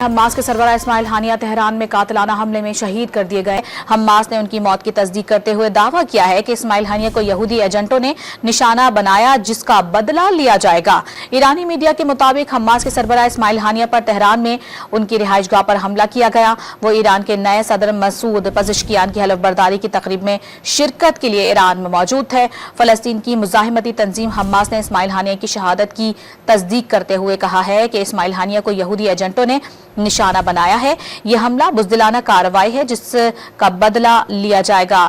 Hamas के सरबराह इस्माइल हानिया Tehran में कातिलाना हमले में शहीद कर दिए गए। हमास ने उनकी मौत की तस्दीक करते हुए दावा किया है कि इस्माइल हानिया को यहूदी एजेंटों ने निशाना बनाया, जिसका बदला लिया जाएगा। ईरानी मीडिया के मुताबिक हमास के सरबराह इस्माइल हानिया पर तेहरान में उनकी रिहाइशगाह पर हमला किया गया। वो ईरान के नए सदर मसूद पज़ेश्कियान की हलफबरदारी की तकरीब में शिरकत के लिए ईरान में मौजूद थे। फलस्तीन की मुजाहिमती तंजीम हमास ने इस्माइल हानिया की शहादत की तस्दीक करते हुए कहा है कि इस्माइल हानिया को यहूदी एजेंटों ने निशाना बनाया है। यह हमला बुज़दिलाना कार्रवाई है, जिसका बदला लिया जाएगा।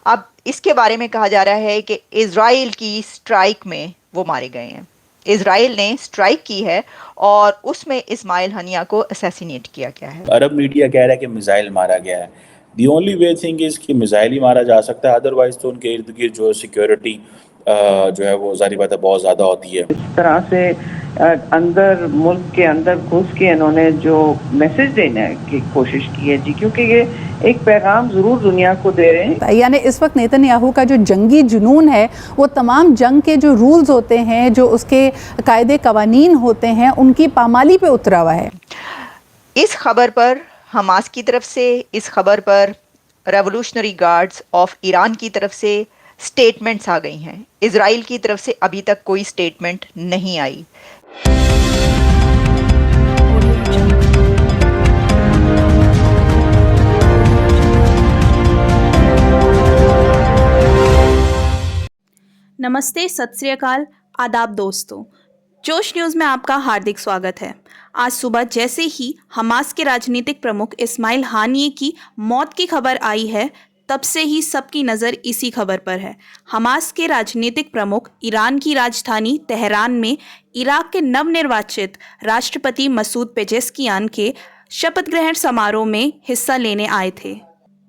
अब इसके बारे में कहा जा रहा है कि इजराइल की स्ट्राइक में वो मारे गए हैं। इजराइल ने स्ट्राइक की है और उसमें इस्माइल हानिया को असैसिनेट किया गया है। अरब मीडिया कह रहा है कि मिसाइल मारा गया है। The only way thing is कि मिसाइल ही मारा जा सकता है, अदरवाइज तो उनके इर्द गिर्द जो सिक्योरिटी जो है वो जारी बात है बहुत ज़्यादा होती है। इस तरह से अंदर मुल्क के अंदर घुस के इन्होंने जो मैसेज देने की कोशिश की है जी, क्योंकि ये एक पैगाम ज़रूर दुनिया को दे रहे हैं। यानी इस वक्त नेतन्याहू का जो जंगी जुनून है वो तमाम जंग के जो रूल्स होते हैं, जो उसके कायदे कवानीन होते हैं, उनकी पामाली पे उतरा हुआ है। इस खबर पर हमास की तरफ से, इस खबर पर रेवोल्यूशनरी गार्ड्स ऑफ ईरान की तरफ से स्टेटमेंट्स आ गई हैं। इजराइल की तरफ से अभी तक कोई स्टेटमेंट नहीं आई। नमस्ते, सत श्री अकाल, आदाब दोस्तों। जोश न्यूज़ में आपका हार्दिक स्वागत है। आज सुबह जैसे ही हमास के राजनीतिक प्रमुख इस्माइल हानिये की मौत की खबर आई है, तब से ही सबकी नज़र इसी खबर पर है। हमास के राजनीतिक प्रमुख ईरान की राजधानी तेहरान में इराक के नवनिर्वाचित राष्ट्रपति मसूद पेजेश्कियान के शपथ ग्रहण समारोह में हिस्सा लेने आए थे,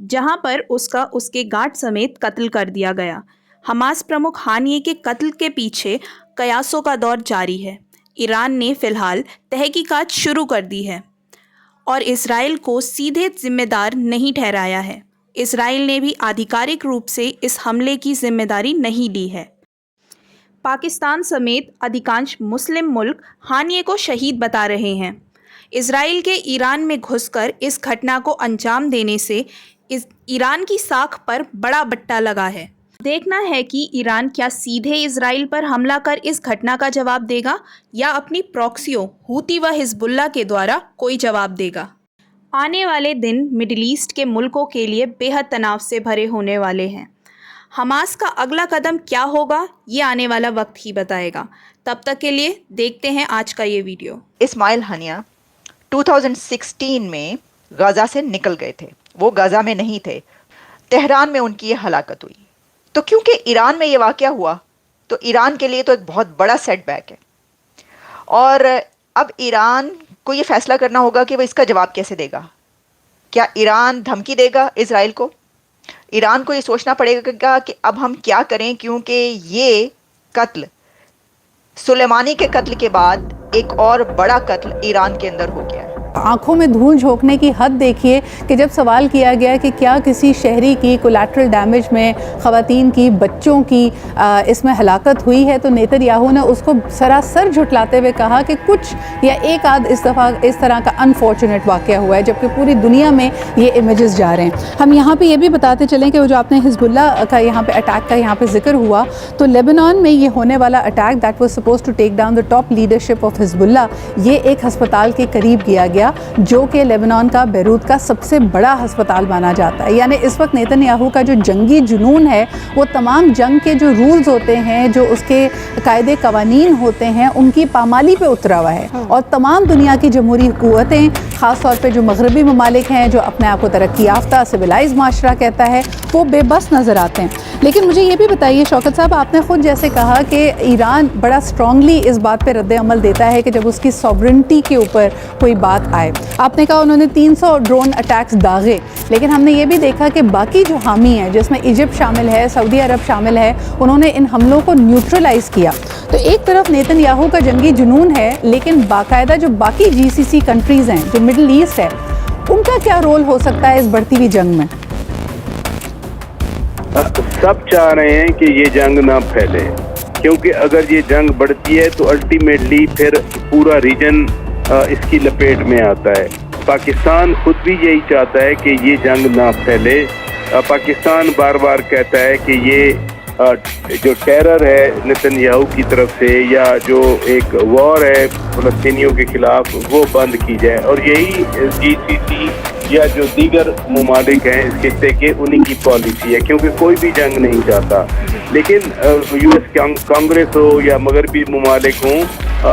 जहां पर उसका उसके गार्ड समेत कत्ल कर दिया गया। हमास प्रमुख हानिये के कत्ल के पीछे कयासों का दौर जारी है। ईरान ने फिलहाल तहकीकात शुरू कर दी है और इजराइल को सीधे जिम्मेदार नहीं ठहराया है। इजराइल ने भी आधिकारिक रूप से इस हमले की जिम्मेदारी नहीं ली है। पाकिस्तान समेत अधिकांश मुस्लिम मुल्क हानिये को शहीद बता रहे हैं। इजराइल के ईरान में घुसकर इस घटना को अंजाम देने से ईरान की साख पर बड़ा बट्टा लगा है। देखना है कि ईरान क्या सीधे इजराइल पर हमला कर इस घटना का जवाब देगा या अपनी प्रॉक्सियों हूती व हिजबुल्लाह के द्वारा कोई जवाब देगा। आने वाले दिन मिडिल ईस्ट के मुल्कों के लिए बेहद तनाव से भरे होने वाले हैं। हमास का अगला कदम क्या होगा, ये आने वाला वक्त ही बताएगा। तब तक के लिए देखते हैं आज का ये वीडियो। इस्माइल हानिया 2016 में गाज़ा से निकल गए थे। वो गाज़ा में नहीं थे, तेहरान में उनकी ये हलाकत हुई। तो क्योंकि ईरान में ये वाक़या हुआ, तो ईरान के लिए तो एक बहुत बड़ा सेटबैक है और अब ईरान को ये फैसला करना होगा कि वो इसका जवाब कैसे देगा। क्या ईरान धमकी देगा इजराइल को? ईरान को ये सोचना पड़ेगा कि अब हम क्या करें, क्योंकि ये कत्ल, सुलेमानी के कत्ल के बाद एक और बड़ा कत्ल ईरान के अंदर हो गया है। आंखों में धूल झोंकने की हद देखिए कि जब सवाल किया गया कि क्या किसी शहरी की कोलैटरल डैमेज में ख़वातीन की, बच्चों की इसमें हलाकत हुई है, तो नेतन्याहू ने उसको सरासर झुटलाते हुए कहा कि कुछ या एक आध इस दफ़ा इस तरह का अनफॉर्चुनेट वाक़या हुआ है, जबकि पूरी दुनिया में ये इमेजेस जा रहे हैं। हम यहाँ पे ये भी बताते चलें कि वो जो आपने हिजबुल्लाह का यहाँ पे अटैक का यहाँ पे जिक्र हुआ, तो लेबनान में ये होने वाला attack that was supposed to take down the top leadership of Hezbollah, ये एक हस्पताल के करीब किया गया जो कि लेबनान का बैरूत का सबसे बड़ा हस्पताल माना जाता है। यानी इस वक्त नेतन्याहू का जो जंगी जुनून है वो तमाम जंग के जो रूल्स होते हैं, जो उसके कायदे कवानीन होते हैं, उनकी पामाली पे उतरा हुआ है। और तमाम दुनिया की जमहूरी हुकूमतें, ख़ास तौर पे जो मगरबी ममालिक हैं, जो अपने आप को तरक्की याफ्ता सिविलाइज माशरा कहता है, वो बेबस नज़र आते हैं। लेकिन मुझे ये भी बताइए शौकत साहब, आपने ख़ुद जैसे कहा कि ईरान बड़ा स्ट्रांगली इस बात पे रद्द अमल देता है कि जब उसकी सॉवरेंटी के ऊपर कोई बात आए। आपने कहा उन्होंने 300 ड्रोन अटैक्स दागे, लेकिन हमने ये भी देखा कि बाकी जो हामी हैं, जिसमें इजिप्ट शामिल है, सऊदी अरब शामिल है, उन्होंने इन हमलों को न्यूट्रलाइज़ किया। तो एक तरफ नेतन्याहू का जंगी जुनून है, लेकिन बाकायदा जो बाकी GCC कंट्रीज़ हैं, जो मिडल ईस्ट है, उनका क्या रोल हो सकता है इस बढ़ती हुई जंग में? सब चाह रहे हैं कि ये जंग ना फैले, क्योंकि अगर ये जंग बढ़ती है तो अल्टीमेटली फिर पूरा रीजन इसकी लपेट में आता है। पाकिस्तान खुद भी यही चाहता है कि ये जंग ना फैले। पाकिस्तान बार बार कहता है कि ये जो टेरर है नेतन्याहू की तरफ से या जो एक वॉर है फ़लस्तीनियों के खिलाफ वो बंद की जाए, और यही GCC या जो दीगर ममालिक हैं इस खित्ते के उन्हीं की पॉलिसी है, क्योंकि कोई भी जंग नहीं चाहता। लेकिन US कांग्रेस हो या मगरबी ममालिक हों,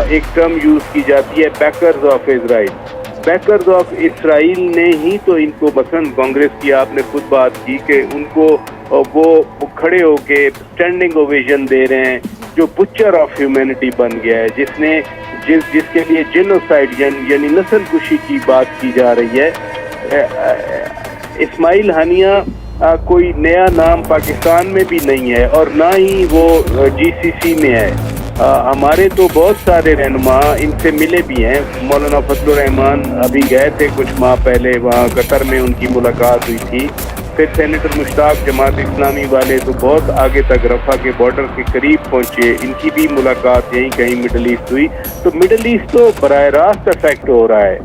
एक टर्म यूज़ की जाती है bakers of Israel. Bakers of Israel ने ही तो इनको, मसलन कांग्रेस की आपने खुद बात की कि उनको वो खड़े होके स्टैंडिंग ओवेशन दे रहे हैं, जो बुचर ऑफ ह्यूमैनिटी बन गया है, जिसके लिए जेनोसाइड यानी नस्ल कुशी की बात की जा रही है। इस्माइल हानिया कोई नया नाम पाकिस्तान में भी नहीं है और ना ही वो GCC में है। हमारे तो बहुत सारे रहनुमा इनसे मिले भी हैं। मौलाना फजलुर रहमान अभी गए थे कुछ माह पहले, वहाँ कतर में उनकी मुलाकात हुई थी। फिर सेनेटर मुश्ताक जमात इस्लामी वाले तो बहुत आगे तक रफा के बॉर्डर के करीब पहुँचे, इनकी भी मुलाकात यहीं कहीं मिडल ईस्ट हुई। तो मिडल ईस्ट तो बराह रास्त अफेक्ट हो रहा है।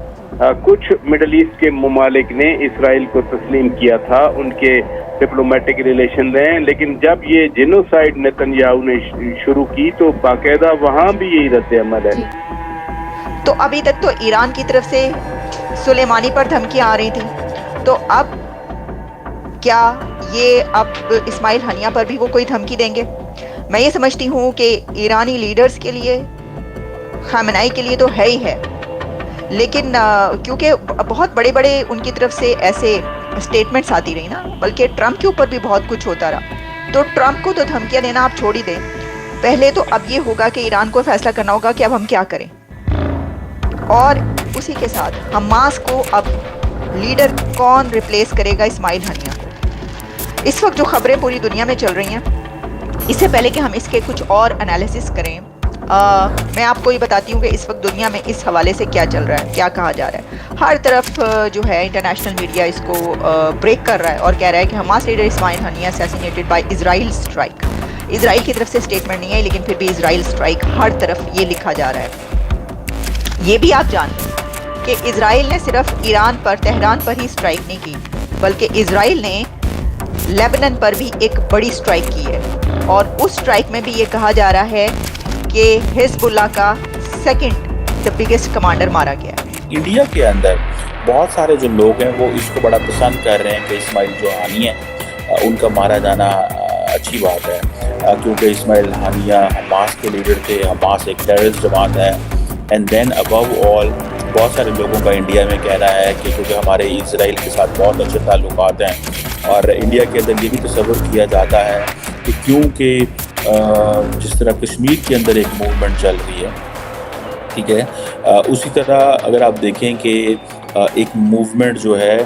कुछ मिडल ईस्ट के ममालिक ने इसराइल को तस्लीम किया था, उनके डिप्लोमेटिक रिलेशन रहे, लेकिन जब ये जेनोसाइड नेतन्याहू ने शुरू की तो बाकायदा वहाँ भी यही रद्द अमल है। तो अभी तक तो ईरान की तरफ से सुलेमानी पर धमकियां आ रही थी, तो अब क्या ये अब इस्माइल हानिया पर भी वो कोई धमकी देंगे? मैं ये समझती हूँ कि ईरानी लीडर्स के लिए, खामेनेई के लिए तो है ही है, लेकिन क्योंकि बहुत बड़े बड़े उनकी तरफ से ऐसे स्टेटमेंट्स आती रही ना, बल्कि ट्रंप के ऊपर भी बहुत कुछ होता रहा, तो ट्रंप को तो धमकियां देना आप छोड़ ही दें। पहले तो अब ये होगा कि ईरान को फैसला करना होगा कि अब हम क्या करें, और उसी के साथ हमास को अब लीडर कौन रिप्लेस करेगा इस्माइल हानिया। इस वक्त जो खबरें पूरी दुनिया में चल रही हैं, इससे पहले कि हम इसके कुछ और एनालिसिस करें, मैं आपको ये बताती हूँ कि इस वक्त दुनिया में इस हवाले से क्या चल रहा है, क्या कहा जा रहा है। हर तरफ जो है इंटरनेशनल मीडिया इसको ब्रेक कर रहा है और कह रहा है कि Hamas leader Ismail Haniyeh assassinated by Israel strike. Israel की तरफ से स्टेटमेंट नहीं है, लेकिन फिर भी इजराइल स्ट्राइक हर तरफ ये लिखा जा रहा है। ये भी आप जानते हैं कि इजराइल ने सिर्फ ईरान पर, तेहरान पर ही स्ट्राइक नहीं की, बल्कि इजराइल ने लेबनान पर भी एक बड़ी स्ट्राइक की है, और उस स्ट्राइक में भी ये कहा जा रहा है कि हिजबुल्लाह का सेकंड द बिगेस्ट कमांडर मारा गया है। इंडिया के अंदर बहुत सारे जो लोग हैं वो इसको बड़ा पसंद कर रहे हैं कि इस्माइल जो हानिया उनका मारा जाना अच्छी बात है, क्योंकि इस्माइल हानिया हमास के लीडर थे। हमास एक टेररिस्ट जमात है। एंड देन अबव ऑल बहुत सारे लोगों का इंडिया में कहना है कि क्योंकि हमारे इजराइल के साथ बहुत अच्छे ताल्लुकात हैं, और इंडिया के अंदर ये भी तसव्वुर किया जाता है कि क्योंकि जिस तरह कश्मीर के अंदर एक मूवमेंट चल रही है, ठीक है, उसी तरह अगर आप देखें कि एक मूवमेंट जो है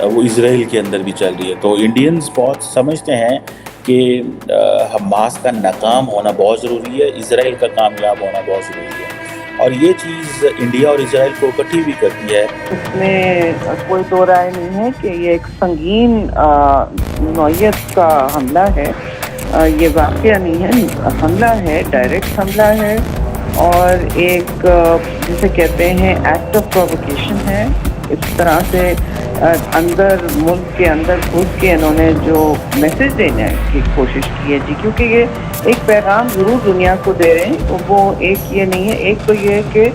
वो इजराइल के अंदर भी चल रही है। तो इंडियंस बहुत समझते हैं कि हमास का नाकाम होना बहुत ज़रूरी है, इजराइल का कामयाब होना बहुत ज़रूरी है, और ये चीज़ इंडिया और इजराइल को इकट्ठी भी करती है। इसमें कोई दो राय नहीं है कि ये एक संगीन नौयत का हमला है। ये वाक़या नहीं है, हमला है, डायरेक्ट हमला है, और एक जिसे कहते हैं एक्ट ऑफ प्रोवोकेशन है। इस तरह से अंदर मुल्क के अंदर घुस के इन्होंने जो मैसेज देने की कोशिश की है जी, क्योंकि ये एक पैगाम ज़रूर दुनिया को दे रहे हैं। तो वो एक ये नहीं है, एक तो ये है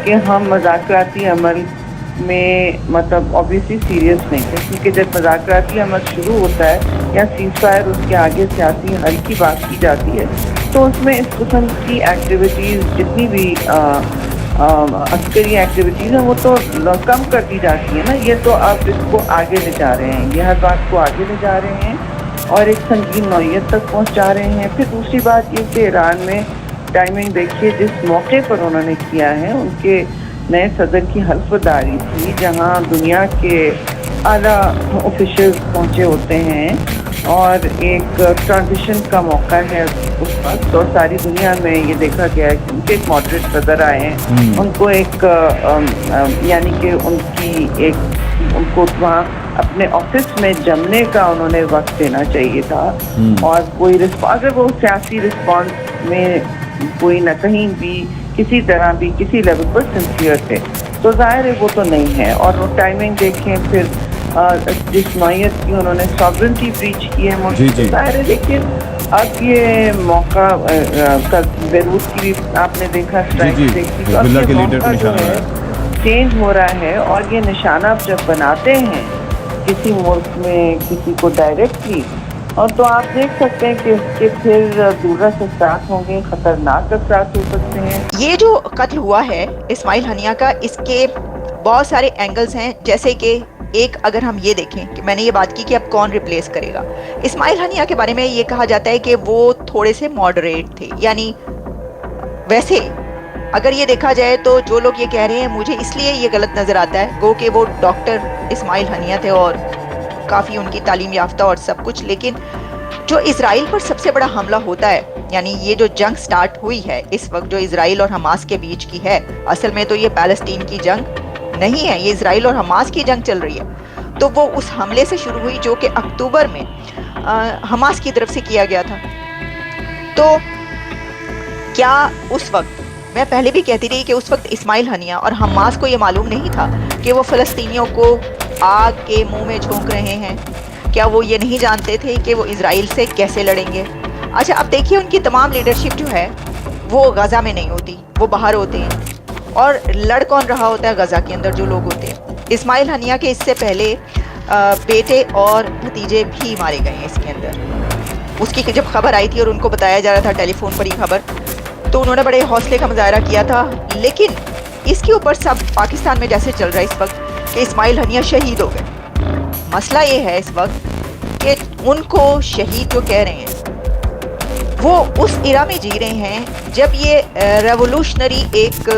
कि हम मज़ाकराती अमल में मतलब ऑब्वियसली सीरियस नहीं थे, क्योंकि जब मज़ाकराती अमल शुरू होता है या सीज़ फायर उसके आगे सियासी हल की बात की जाती है, तो उसमें इस किस्म की एक्टिविटीज़ जितनी भी अस्करी एक्टिविटीज़ हैं वो तो कम कर दी जाती है ना। ये तो आप इसको आगे ले जा रहे हैं, यह बात को आगे ले जा रहे हैं और एक संगीन नौयत तक पहुंचा रहे हैं। फिर दूसरी बात ये कि ईरान में टाइमिंग देखिए, जिस मौके पर उन्होंने किया है, उनके नए सदर की हल्फदारी थी जहां दुनिया के आला ऑफिशियल्स पहुंचे होते हैं, और एक ट्रांजिशन का मौका है उस वक्त, और सारी दुनिया में ये देखा गया है कि उनके एक मॉडरेट सदर आए हैं, उनको एक यानी कि उनको वहाँ अपने ऑफिस में जमने का उन्होंने वक्त देना चाहिए था, और कोई अगर वो सियासी रिस्पॉन्स में कोई न कहीं भी किसी तरह भी किसी लेवल पर सिंसियर थे। तो जाहिर है वो तो नहीं है। और वो टाइमिंग देखें फिर जिस नौयत की उन्होंने सॉवरेंटी ब्रीच की है मुल्क, तो जाहिर है देखिए अब ये मौका कल बेरूत की भी आपने देखा स्ट्राइक देखी, तो अब ये मौका जो है चेंज हो रहा है। और ये निशाना आप जब बनाते हैं किसी मुल्क में किसी को डायरेक्टली, और तो आप देख सकते हैं कि इसके फिर दूरस असरात होंगे, खतरनाक असरात हो सकते हैं। ये जो कत्ल हुआ है इस्माइल हनिया का, इसके बहुत सारे एंगल्स हैं। जैसे कि एक अगर हम ये देखें कि मैंने ये बात की कि अब कौन रिप्लेस करेगा, इस्माइल हनिया के बारे में ये कहा जाता है कि वो थोड़े से मॉडरेट थे। यानी वैसे अगर ये देखा जाए तो जो लोग ये कह रहे हैं, मुझे इसलिए ये गलत नज़र आता है गो कि वो डॉक्टर इस्माइल हनिया थे और काफ़ी उनकी तालीम याफ्ता और सब कुछ, लेकिन जो इजराइल पर सबसे बड़ा हमला होता है, यानी ये जो जंग स्टार्ट हुई है इस वक्त जो इजराइल और हमास के बीच की है, असल में तो ये पैलेस्टीन की जंग नहीं है, ये इजराइल और हमास की जंग चल रही है। तो वो उस हमले से शुरू हुई जो कि अक्टूबर में हमास की तरफ से किया गया था। तो क्या उस वक्त, मैं पहले भी कहती रही कि उस वक्त इस्माइल हनिया और हमास को ये मालूम नहीं था कि वो फ़लस्तीनियों को आग के मुंह में झोंक रहे हैं? क्या वो ये नहीं जानते थे कि वो इजराइल से कैसे लड़ेंगे? अच्छा, अब देखिए उनकी तमाम लीडरशिप जो है वो गज़ा में नहीं होती, वो बाहर होते हैं। और लड़ कौन रहा होता है गज़ा के अंदर? जो लोग होते हैं। इस्माइल हनिया के इससे पहले बेटे और भतीजे भी मारे गए हैं इसके अंदर। उसकी जब खबर आई थी और उनको बताया जा रहा था टेलीफोन पर ही खबर, तो उन्होंने बड़े हौसले का मुजाहरा किया था। लेकिन इसके ऊपर सब पाकिस्तान में जैसे चल रहा है इस वक्त कि इस्माइल हनिया शहीद हो गए। मसला ये है इस वक्त कि उनको शहीद जो कह रहे हैं वो उस इरा में जी रहे हैं जब ये रेवोल्यूशनरी एक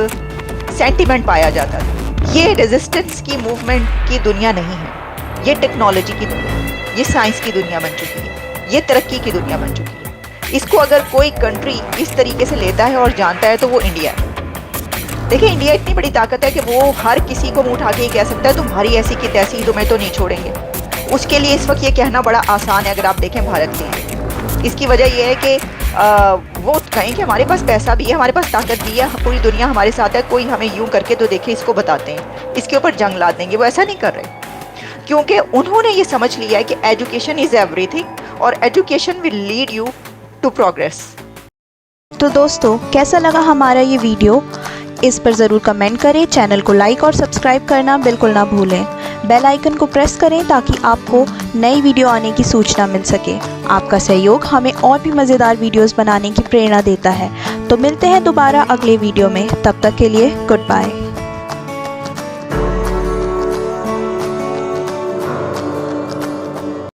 सेंटिमेंट पाया जाता था। ये रेजिस्टेंस की मूवमेंट की दुनिया नहीं है, ये टेक्नोलॉजी की दुनिया, ये साइंस की दुनिया बन चुकी है, ये तरक्की की दुनिया बन चुकी है। इसको अगर कोई कंट्री इस तरीके से लेता है और जानता है तो वो इंडिया है। देखिए इंडिया इतनी बड़ी ताकत है कि वो हर किसी को मुंह उठा के कह सकता है तुम्हारी ऐसी की तैसी, तुम्हें तो नहीं छोड़ेंगे। उसके लिए इस वक्त ये कहना बड़ा आसान है अगर आप देखें भारत के लिए। इसकी वजह यह है कि वो कहें कि हमारे पास पैसा भी है, हमारे पास ताकत भी है, पूरी दुनिया हमारे साथ है, कोई हमें यूं करके तो देखे इसको बताते हैं, इसके ऊपर जंग ला देंगे। वो ऐसा नहीं कर रहे क्योंकि उन्होंने ये समझ लिया है कि एजुकेशन इज़ एवरीथिंग और education will lead you to progress. तो दोस्तों कैसा लगा हमारा ये वीडियो, इस पर ज़रूर कमेंट करें। चैनल को लाइक और सब्सक्राइब करना बिल्कुल ना भूलें। बेल आइकन को प्रेस करें ताकि आपको नई वीडियो आने की सूचना मिल सके। आपका सहयोग हमें और भी मज़ेदार वीडियोस बनाने की प्रेरणा देता है। तो मिलते हैं दोबारा अगले वीडियो में, तब तक के लिए गुड बाय।